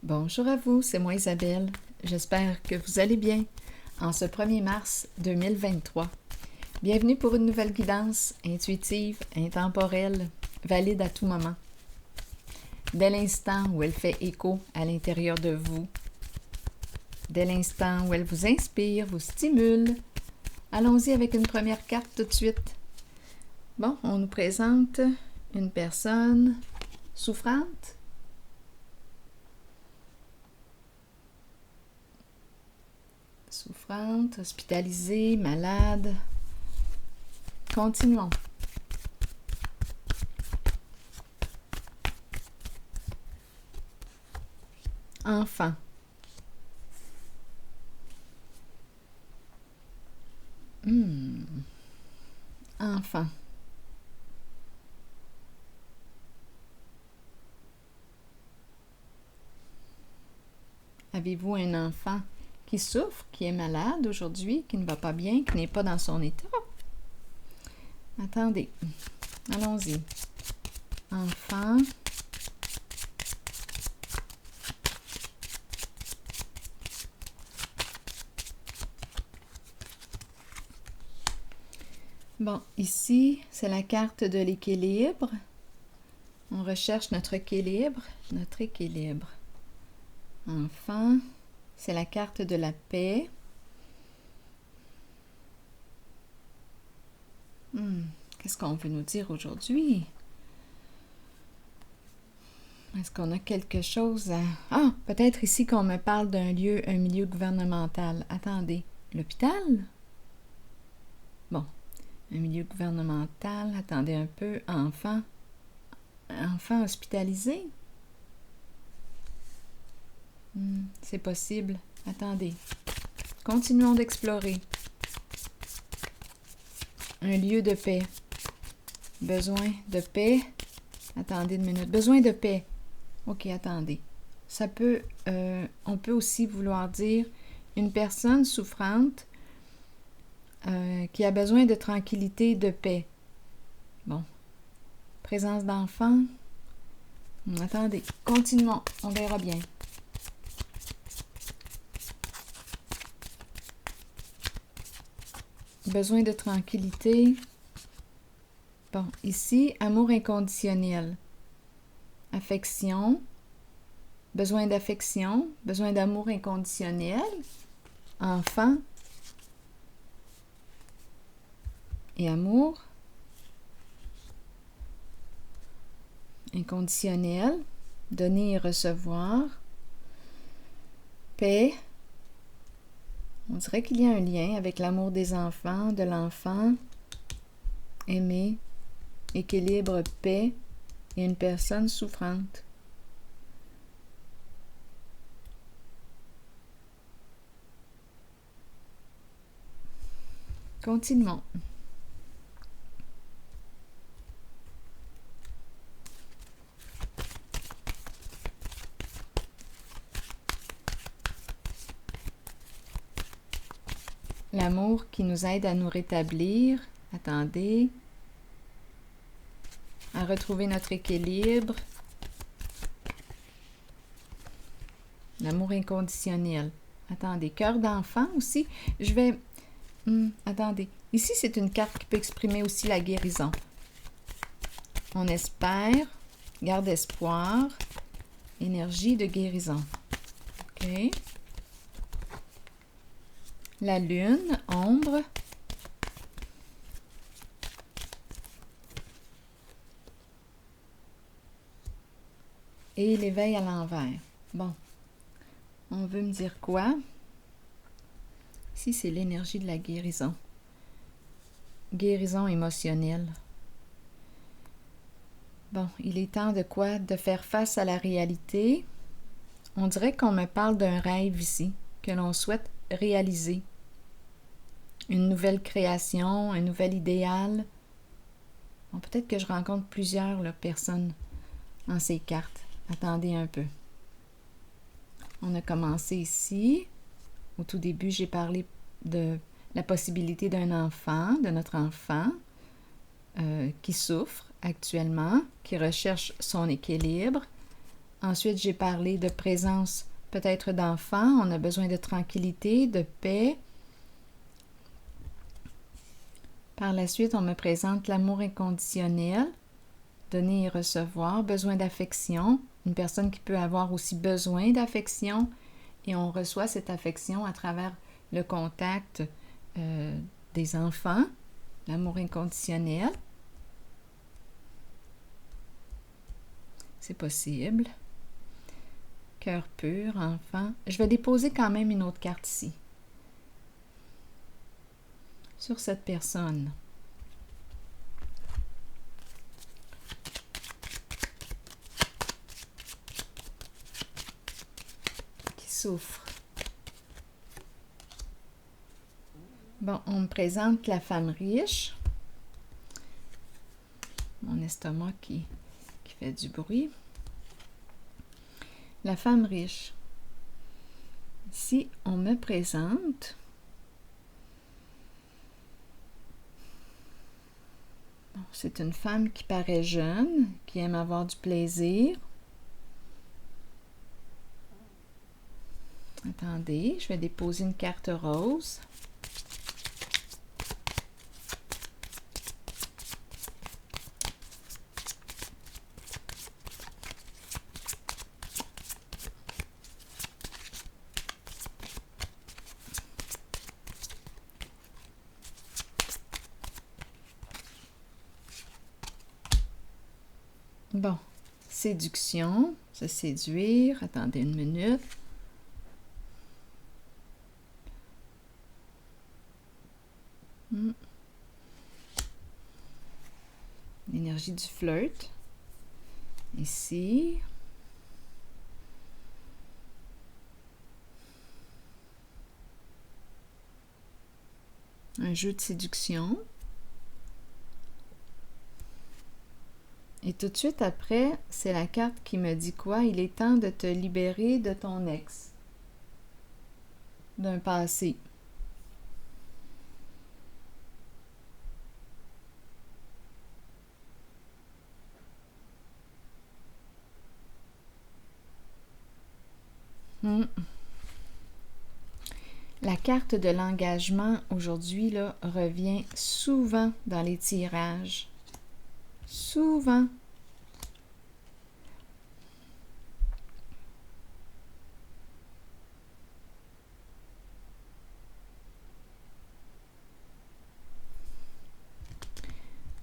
Bonjour à vous, c'est moi Isabelle. J'espère que vous allez bien en ce 1er mars 2023. Bienvenue pour une nouvelle guidance intuitive, intemporelle, valide à tout moment. Dès l'instant où elle fait écho à l'intérieur de vous, dès l'instant où elle vous inspire, vous stimule, allons-y avec une première carte tout de suite. Bon, on nous présente une personne souffrante. Souffrante, hospitalisée, malade. Continuons. Enfant. Enfant. Avez-vous un enfant qui souffre, qui est malade aujourd'hui, qui ne va pas bien, qui n'est pas dans son état? Attendez. Allons-y. Enfant. Bon, ici, c'est la carte de l'équilibre. On recherche notre équilibre. Notre équilibre. Enfant, c'est la carte de la paix. Qu'est-ce qu'on veut nous dire aujourd'hui? Est-ce qu'on a quelque chose à... Ah, peut-être ici qu'on me parle d'un lieu, un milieu gouvernemental. Attendez, l'hôpital? Bon, un milieu gouvernemental. Attendez un peu. Enfant. Enfant hospitalisé? C'est possible. Attendez. Continuons d'explorer. Un lieu de paix. Besoin de paix. Attendez une minute. Besoin de paix. OK, attendez. Ça peut... on peut aussi vouloir dire une personne souffrante qui a besoin de tranquillité, de paix. Bon. Présence d'enfant. Attendez. Continuons. On verra bien. Besoin de tranquillité. Bon, ici, amour inconditionnel. Affection. Besoin d'affection. Besoin d'amour inconditionnel. Enfant. Et amour. Inconditionnel. Donner et recevoir. Paix. On dirait qu'il y a un lien avec l'amour des enfants, de l'enfant, aimer, équilibre, paix et une personne souffrante. Continuons. L'amour qui nous aide à nous rétablir. Attendez. À retrouver notre équilibre. L'amour inconditionnel. Attendez. Cœur d'enfant aussi. Je vais... attendez. Ici, c'est une carte qui peut exprimer aussi la guérison. On espère. Garde espoir. Énergie de guérison. OK. La lune, ombre. Et l'éveil à l'envers. Bon. On veut me dire quoi? Ici, c'est l'énergie de la guérison. Guérison émotionnelle. Bon, il est temps de quoi? De faire face à la réalité. On dirait qu'on me parle d'un rêve ici, que l'on souhaite réaliser. Une nouvelle création, un nouvel idéal. Bon, peut-être que je rencontre plusieurs personnes en ces cartes. Attendez un peu. On a commencé ici. Au tout début, j'ai parlé de la possibilité d'un enfant, de notre enfant, qui souffre actuellement, qui recherche son équilibre. Ensuite, j'ai parlé de présence peut-être d'enfants. On a besoin de tranquillité, de paix. Par la suite, on me présente l'amour inconditionnel, donner et recevoir, besoin d'affection. Une personne qui peut avoir aussi besoin d'affection et on reçoit cette affection à travers le contact des enfants, l'amour inconditionnel. C'est possible. Cœur pur, enfant. Je vais déposer quand même une autre carte ici. Sur cette personne. Qui souffre. Bon, on me présente la femme riche. Mon estomac qui fait du bruit. La femme riche. Ici, on me présente... Bon, c'est une femme qui paraît jeune, qui aime avoir du plaisir. Attendez, je vais déposer une carte rose. Bon, séduction, se séduire. Attendez une minute. L'énergie du flirt. Ici. Un jeu de séduction. Et tout de suite après, c'est la carte qui me dit quoi? Il est temps de te libérer de ton ex. D'un passé. La carte de l'engagement aujourd'hui là, revient souvent dans les tirages. Souvent.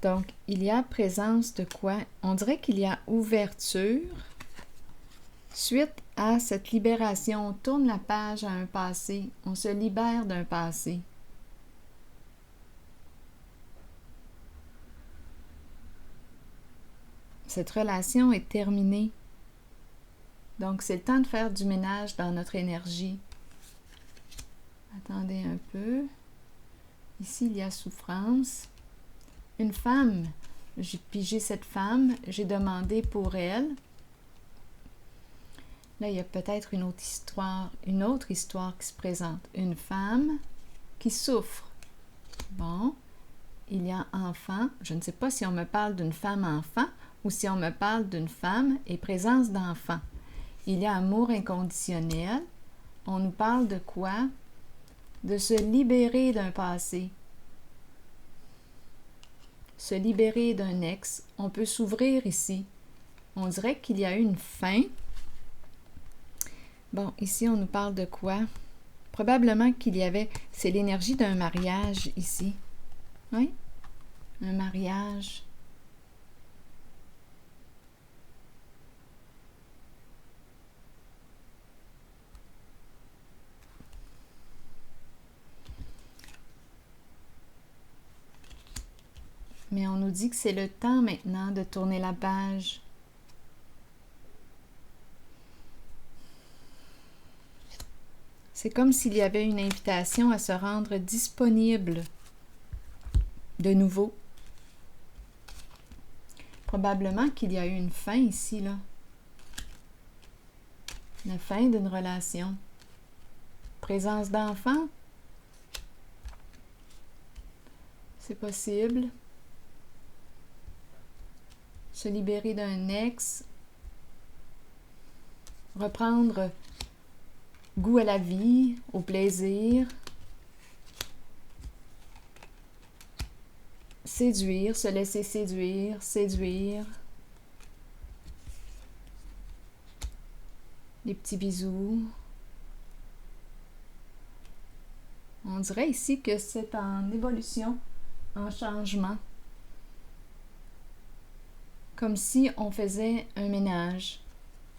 Donc, il y a présence de quoi? On dirait qu'il y a ouverture. Suite à cette libération, on tourne la page à un passé. On se libère d'un passé. Cette relation est terminée. Donc, c'est le temps de faire du ménage dans notre énergie. Attendez un peu. Ici, il y a souffrance. Une femme. J'ai pigé cette femme. J'ai demandé pour elle. Là, il y a peut-être une autre histoire qui se présente. Une femme qui souffre. Bon. Il y a enfant. Je ne sais pas si on me parle d'une femme enfant ou si on me parle d'une femme et présence d'enfant. Il y a amour inconditionnel. On nous parle de quoi? De se libérer d'un passé. Se libérer d'un ex. On peut s'ouvrir ici. On dirait qu'il y a eu une fin. Bon, ici, on nous parle de quoi? Probablement qu'il y avait... C'est l'énergie d'un mariage ici. Oui? Un mariage. Mais on nous dit que c'est le temps maintenant de tourner la page. C'est comme s'il y avait une invitation à se rendre disponible de nouveau. Probablement qu'il y a eu une fin ici, là. La fin d'une relation. Présence d'enfant. C'est possible. Se libérer d'un ex. reprendre goût à la vie, au plaisir, séduire, se laisser séduire, des petits bisous. On dirait ici que c'est en évolution, en changement. Comme si on faisait un ménage,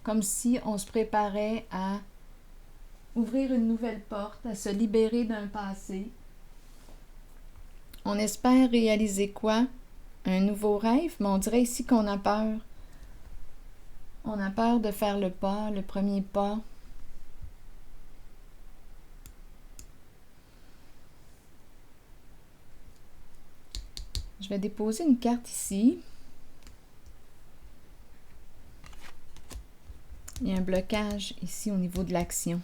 comme si on se préparait à ouvrir une nouvelle porte, à se libérer d'un passé. On espère réaliser quoi? Un nouveau rêve, mais on dirait ici qu'on a peur. On a peur de faire le pas, le premier pas. Je vais déposer une carte ici. Il y a un blocage ici au niveau de l'action.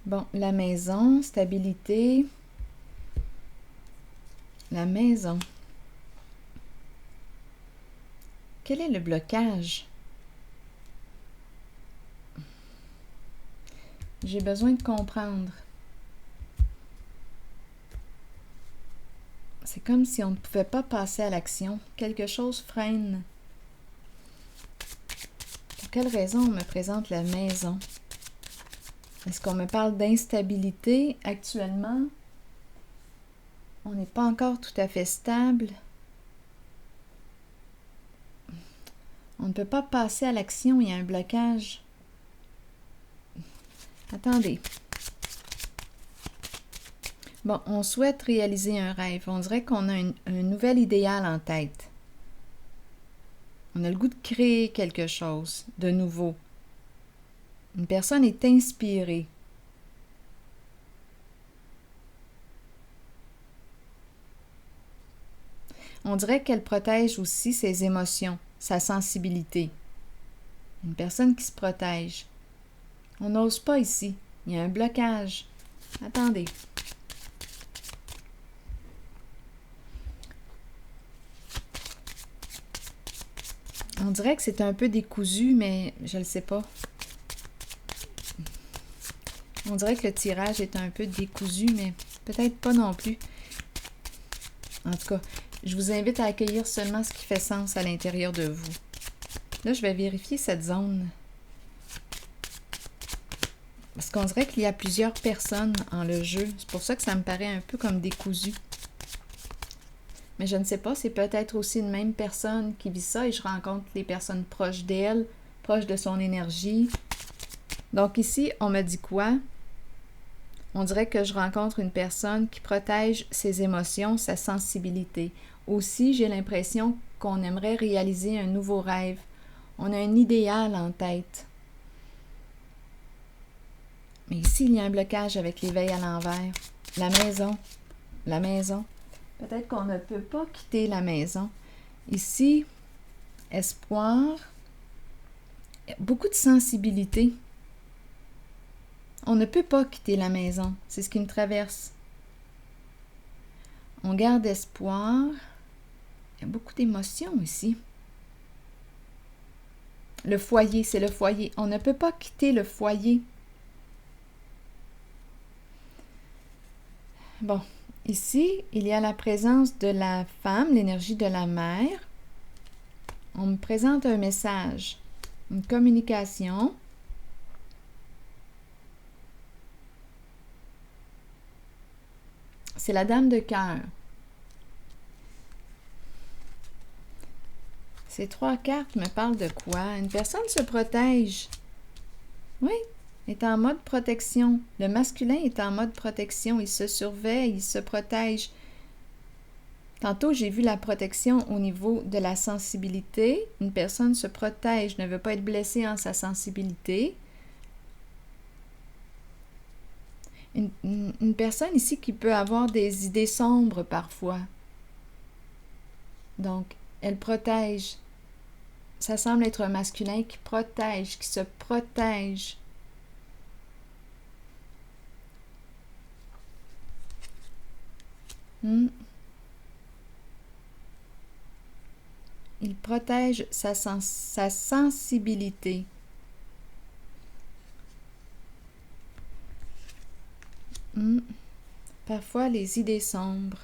Bon, la maison, stabilité. La maison. Quel est le blocage? J'ai besoin de comprendre. C'est comme si on ne pouvait pas passer à l'action. Quelque chose freine. Pour quelle raison on me présente la maison? Est-ce qu'on me parle d'instabilité actuellement? On n'est pas encore tout à fait stable. On ne peut pas passer à l'action, il y a un blocage. Attendez. Bon, on souhaite réaliser un rêve. On dirait qu'on a un nouvel idéal en tête. On a le goût de créer quelque chose de nouveau. Une personne est inspirée. On dirait qu'elle protège aussi ses émotions, sa sensibilité. Une personne qui se protège. On n'ose pas ici. Il y a un blocage. Attendez. On dirait que c'est un peu décousu, mais je ne le sais pas. On dirait que le tirage est un peu décousu, mais peut-être pas non plus. En tout cas, je vous invite à accueillir seulement ce qui fait sens à l'intérieur de vous. Là, je vais vérifier cette zone. Parce qu'on dirait qu'il y a plusieurs personnes en le jeu. C'est pour ça que ça me paraît un peu comme décousu. Mais je ne sais pas, c'est peut-être aussi une même personne qui vit ça et je rencontre les personnes proches d'elle, proches de son énergie. Donc ici, on me dit quoi? On dirait que je rencontre une personne qui protège ses émotions, sa sensibilité. Aussi, j'ai l'impression qu'on aimerait réaliser un nouveau rêve. On a un idéal en tête. Mais ici, il y a un blocage avec l'éveil à l'envers. La maison. La maison. Peut-être qu'on ne peut pas quitter la maison. Ici, espoir. Beaucoup de sensibilité. On ne peut pas quitter la maison. C'est ce qui me traverse. On garde espoir. Il y a beaucoup d'émotions ici. Le foyer, c'est le foyer. On ne peut pas quitter le foyer. Bon, ici, il y a la présence de la femme, l'énergie de la mère. On me présente un message, une communication. C'est la dame de cœur. Ces 3 cartes me parlent de quoi? Une personne se protège. Oui, est en mode protection. Le masculin est en mode protection. Il se surveille, il se protège. Tantôt, j'ai vu la protection au niveau de la sensibilité. Une personne se protège, ne veut pas être blessée en sa sensibilité. Une personne ici qui peut avoir des idées sombres parfois. Donc, elle protège. Ça semble être un masculin qui protège, qui se protège. Hmm. Il protège sa sensibilité. Hmm. Parfois les idées sombres.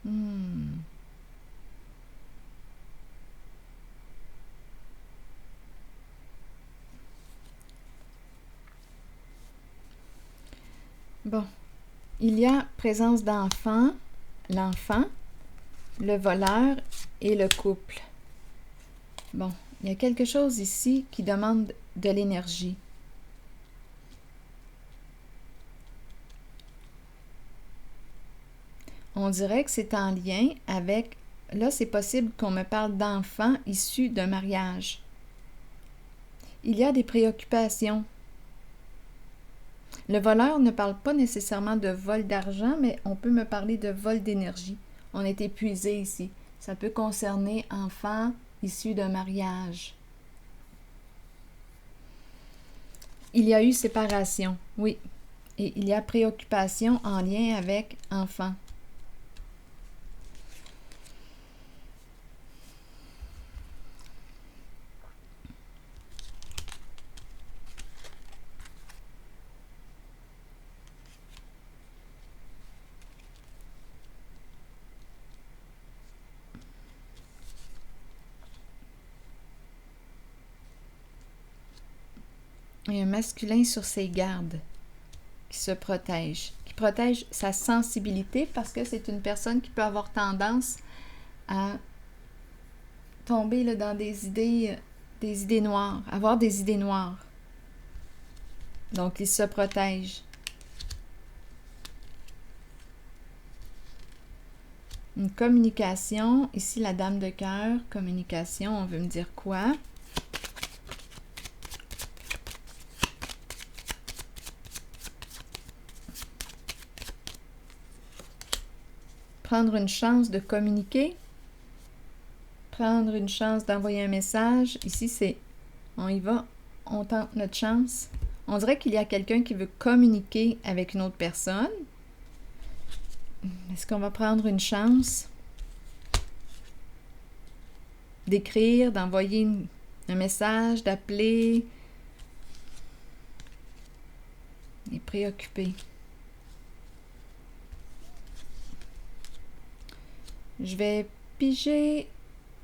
Hmm. Bon, il y a présence d'enfants, l'enfant, le voleur et le couple. Bon, il y a quelque chose ici qui demande de l'énergie. On dirait que c'est en lien avec... Là, c'est possible qu'on me parle d'enfants issus d'un mariage. Il y a des préoccupations. Le voleur ne parle pas nécessairement de vol d'argent, mais on peut me parler de vol d'énergie. On est épuisé ici. Ça peut concerner enfants issus d'un mariage. Il y a eu séparation, oui. Et il y a préoccupation en lien avec enfants. Il y a un masculin sur ses gardes qui se protège, qui protège sa sensibilité parce que c'est une personne qui peut avoir tendance à tomber là, dans des idées noires, avoir des idées noires. Donc, il se protège. Une communication, ici la dame de cœur, communication, on veut me dire quoi? Prendre une chance de communiquer, prendre une chance d'envoyer un message. Ici, c'est on y va, on tente notre chance. On dirait qu'il y a quelqu'un qui veut communiquer avec une autre personne. Est-ce qu'on va prendre une chance d'écrire, d'envoyer un message, d'appeler? Il est préoccupé. Je vais piger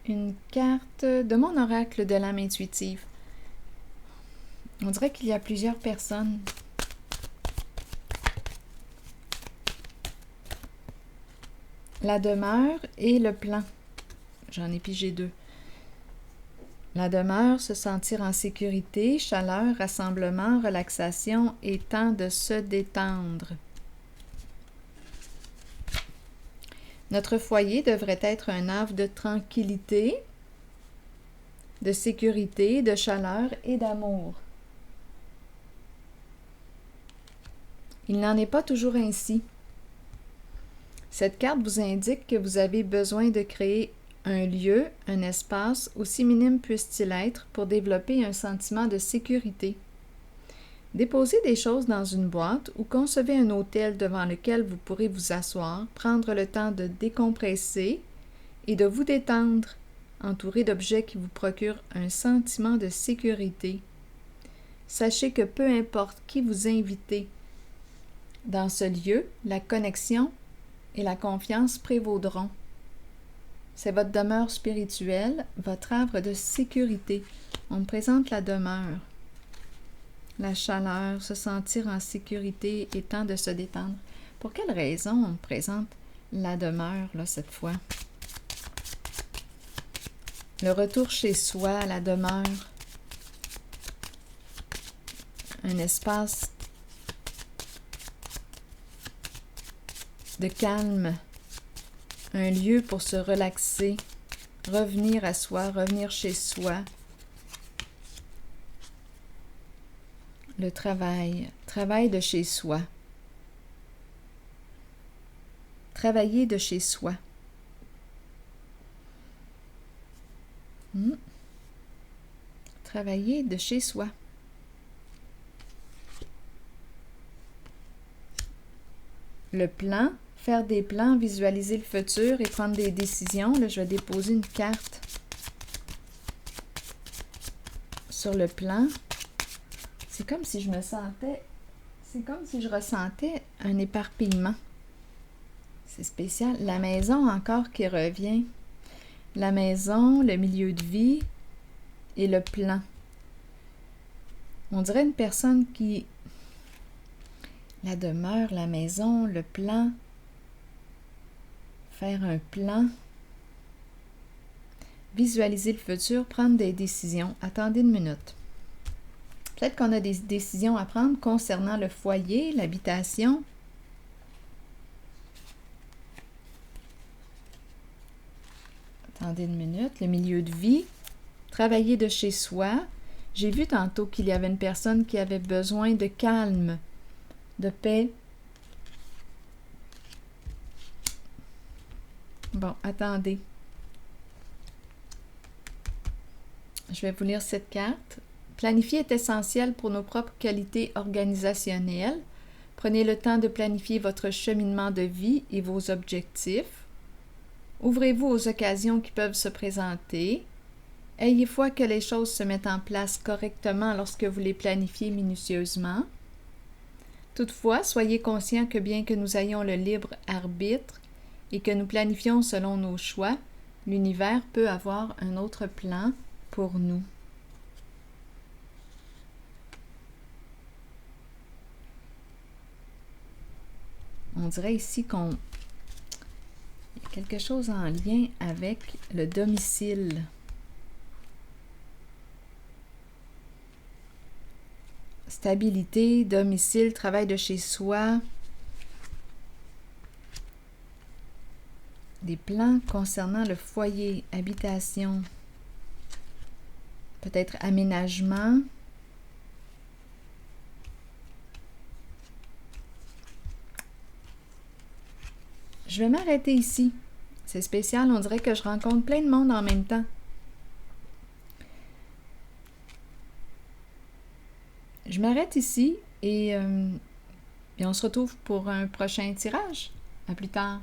une carte de mon oracle de l'âme intuitive. On dirait qu'il y a plusieurs personnes. La demeure et le plan. J'en ai pigé 2. La demeure, se sentir en sécurité, chaleur, rassemblement, relaxation et temps de se détendre. Notre foyer devrait être un havre de tranquillité, de sécurité, de chaleur et d'amour. Il n'en est pas toujours ainsi. Cette carte vous indique que vous avez besoin de créer un lieu, un espace, aussi minime puisse-t-il être, pour développer un sentiment de sécurité. Déposez des choses dans une boîte ou concevez un hôtel devant lequel vous pourrez vous asseoir, prendre le temps de décompresser et de vous détendre, entouré d'objets qui vous procurent un sentiment de sécurité. Sachez que peu importe qui vous invitez dans ce lieu, la connexion et la confiance prévaudront. C'est votre demeure spirituelle, votre havre de sécurité. On me présente la demeure. La chaleur, se sentir en sécurité et temps de se détendre. Pour quelle raison on me présente la demeure, là, cette fois? Le retour chez soi, la demeure. Un espace de calme. Un lieu pour se relaxer. Revenir à soi, revenir chez soi. Le travail de chez soi. Travailler de chez soi. Travailler de chez soi. le plan, faire des plans, visualiser le futur et prendre des décisions. Là, je vais déposer une carte sur le plan. C'est comme si je ressentais un éparpillement. C'est spécial. La maison encore qui revient. La maison, le milieu de vie et le plan. On dirait une personne qui... La demeure, la maison, le plan. Faire un plan. Visualiser le futur, prendre des décisions. Attendez une minute. Peut-être qu'on a des décisions à prendre concernant le foyer, l'habitation. Attendez une minute. Le milieu de vie. Travailler de chez soi. J'ai vu tantôt qu'il y avait une personne qui avait besoin de calme, de paix. Bon, attendez. Je vais vous lire cette carte. Planifier est essentiel pour nos propres qualités organisationnelles. Prenez le temps de planifier votre cheminement de vie et vos objectifs. Ouvrez-vous aux occasions qui peuvent se présenter. Ayez foi que les choses se mettent en place correctement lorsque vous les planifiez minutieusement. Toutefois, soyez conscient que bien que nous ayons le libre arbitre et que nous planifions selon nos choix, l'univers peut avoir un autre plan pour nous. On dirait ici qu'il y a quelque chose en lien avec le domicile. Stabilité, domicile, travail de chez soi. Des plans concernant le foyer, habitation. Peut-être aménagement. Je vais m'arrêter ici. C'est spécial, on dirait que je rencontre plein de monde en même temps. Je m'arrête ici et on se retrouve pour un prochain tirage. À plus tard.